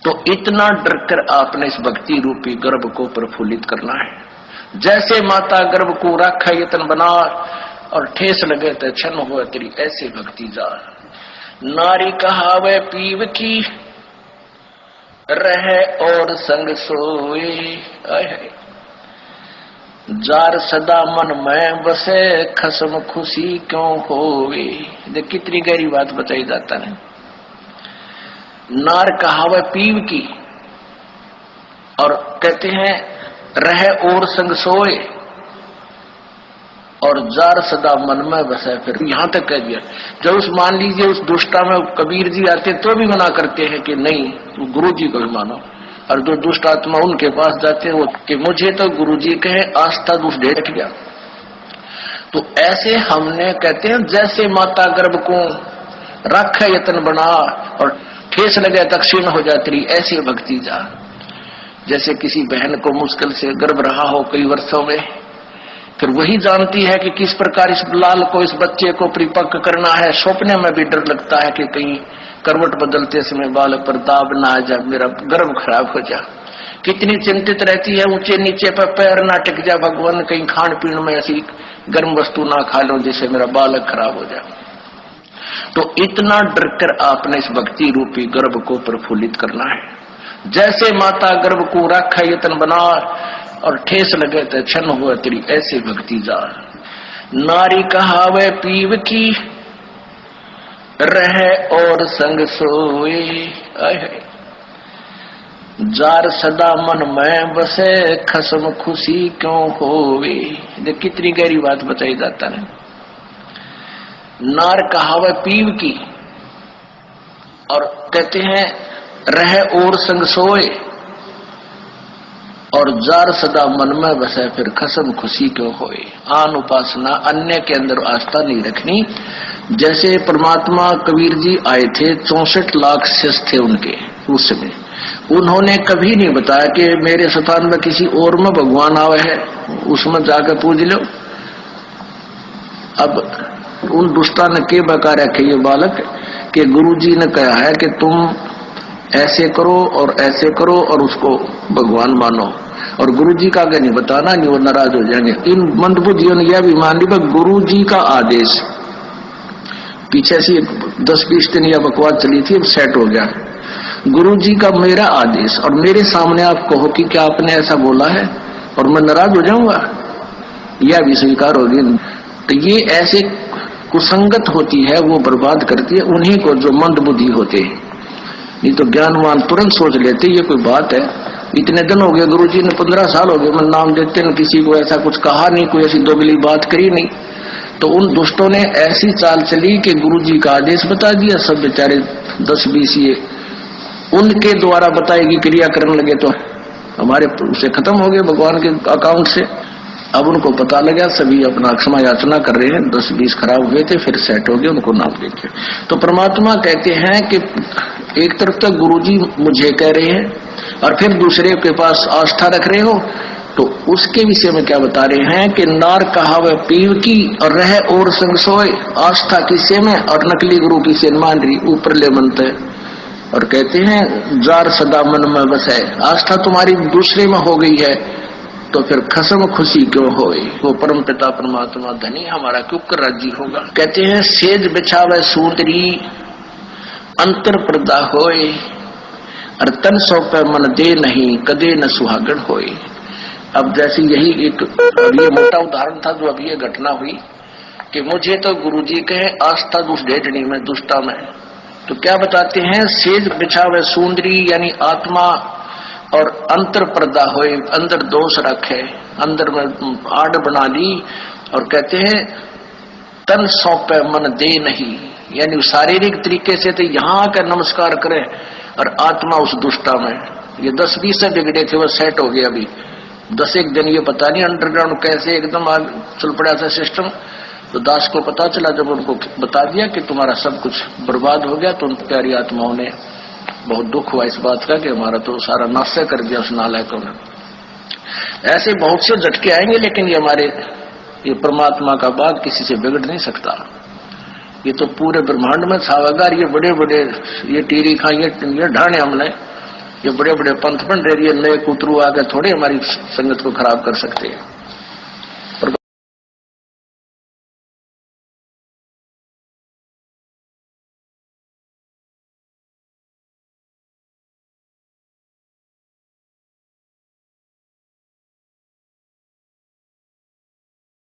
तो इतना डर कर आपने इस भक्ति रूपी गर्भ को प्रफुल्लित करना है। जैसे माता गर्भ को राखा यतन बना और ठेस लगे तो क्षण हो तेरी ऐसे भक्ति जा। नारी कहावे पीव की रहे और संग सोए, जार सदा मन में बसे खसम खुशी क्यों होवे। देख कितनी गहरी बात बताई जाता है। नार कहावे पीव की और कहते हैं रहे और संग सोए और जार सदा मन में बसे। फिर यहां तक कह दिया जब उस मान लीजिए उस दुष्टा में कबीर जी आते तो भी मना करते हैं कि नहीं गुरु जी को भी मानो, और जो दुष्ट आत्मा उनके पास जाते हैं वो कि मुझे तो गुरु जी कहे आस्था दुष्ट ढेट गया। तो ऐसे हमने कहते हैं जैसे माता गर्भ को रखे यतन बना और ठेस लगे तक क्षीण हो जाती ऐसी भक्ति जा। जैसे किसी बहन को मुश्किल से गर्भ रहा हो कई वर्षों में, फिर वही जानती है कि किस प्रकार इस लाल को इस बच्चे को परिपक्व करना है। सपने में भी डर लगता है कि कहीं करवट बदलते समय बालक पर दाब ना आ जाए, मेरा गर्भ खराब हो जाए। कितनी चिंतित रहती है, ऊंचे नीचे पर पैर ना टिक जाए, भगवान कहीं खान पीन में ऐसी गर्म वस्तु ना खा लो जिससे मेरा बालक खराब हो जाए। तो इतना डर कर आपने इस भक्ति रूपी गर्भ को प्रफुल्लित करना है। जैसे माता गर्भ को राखा यतन बना और ठेस लगे तो क्षण हो तेरी ऐसे भक्ति जा। नारी कहावे पीव की रहे और संग सोए, जार सदा मन में बसे खसम खुशी क्यों होवे। देख कितनी गहरी बात बताई जाता है। नार कहावे पीव की और कहते हैं रहे और संग सोए और जार सदा मन में बसे फिर खसम खुशी क्यों होए। आन उपासना अन्य के अंदर आस्था नहीं रखनी। जैसे परमात्मा कबीर जी आए थे 64 लाख शिष्य थे उनके उस समय, उन्होंने कभी नहीं बताया कि मेरे स्थान में किसी और में भगवान आवे है उसमें जाकर पूज लो। अब उन दुष्टा ने के बका रखे ये बालक कि गुरुजी ने कहा है कि तुम ऐसे करो और ऐसे करो और उसको भगवान मानो, और गुरुजी का आगे नहीं बताना, नहीं वो नाराज हो जाएंगे। इन मंदबुद्धियों ने यह भी मान ली गुरुजी का आदेश। पीछे से 10-20 दिन यह बकवास चली थी, अब सेट हो गया। गुरुजी का मेरा आदेश और मेरे सामने आप कहो कि क्या आपने ऐसा बोला है और मैं नाराज हो जाऊंगा, यह भी स्वीकार होगी। तो ये ऐसे कुसंगत होती है, वो बर्बाद करती है उन्हीं को जो मंद बुद्धि होते हैं। नहीं तो ज्ञानवान तुरंत सोच लेते ये कोई बात है। इतने दिन हो गए गुरुजी ने 15 साल हो गए मैं नाम देते न किसी को ऐसा कुछ कहा नहीं, कोई ऐसी दोगली बात करी नहीं। तो उन दुष्टों ने ऐसी चाल चली कि गुरुजी का आदेश बता दिया, सब बेचारे 10-20 ये उनके द्वारा बताएगी क्रिया करने लगे तो हमारे उसे खत्म हो गए भगवान के अकाउंट से। अब उनको पता लगा, सभी अपना क्षमा याचना कर रहे हैं। 10-20 खराब हुए थे फिर सेट हो गए, उनको नाम देते। तो परमात्मा कहते हैं कि एक तरफ तो गुरुजी मुझे कह रहे हैं और फिर दूसरे के पास आस्था रख रहे हो, तो उसके विषय में क्या बता रहे हैं कि नार कहावे पीव की और रहे और संग सोए। आस्था किसे में और नकली गुरु किसे मान रही, ऊपर ले मनते। और कहते हैं जार सदा मन में बसे। आस्था तुम्हारी दूसरे में हो गई है तो फिर खसम खुशी क्यों होए। वो परम पिता परमात्मा धनी हमारा क्यों कर राजी होगा। कहते हैं सेज बिछावे सुंदरी अंतर पर्दा होए और तन सौंपे मन दे नहीं कदे न सुहागण होए। अब जैसे यही एक ये मोटा उदाहरण था जो अभी ये घटना हुई कि मुझे तो गुरुजी कहे आस्था दुष्ट ढेटनी में दुष्टा में। तो क्या बताते हैं सेज बिछावे सुंदरी यानी आत्मा और अंतर पर्दा होए, अंदर दोष रखे, अंदर में आड़ बना ली। और कहते हैं तन सौंपे मन दे नहीं, यानी शारीरिक तरीके से तो यहाँ आकर नमस्कार करें और आत्मा उस दुष्टा में। ये 10-20 से बिगड़े थे वो सेट हो गया। अभी 10-1 दिन ये पता नहीं अंडरग्राउंड कैसे एकदम चल पड़ा था सिस्टम। तो दास को पता चला जब उनको बता दिया कि तुम्हारा सब कुछ बर्बाद हो गया, तो उन प्यारी आत्माओं ने बहुत दुख हुआ इस बात का कि हमारा तो सारा नाश कर दिया उस नालायकों ने। ऐसे बहुत से झटके आएंगे, लेकिन ये हमारे ये परमात्मा का बाग किसी से बिगड़ नहीं सकता। ये तो पूरे ब्रह्मांड में छावागा। ये बड़े बड़े ये टीरी खा ये ढाने हमने ये बड़े बड़े पंथ बन रहे, नए कुतरू आके थोड़े हमारी संगत को खराब कर सकते हैं।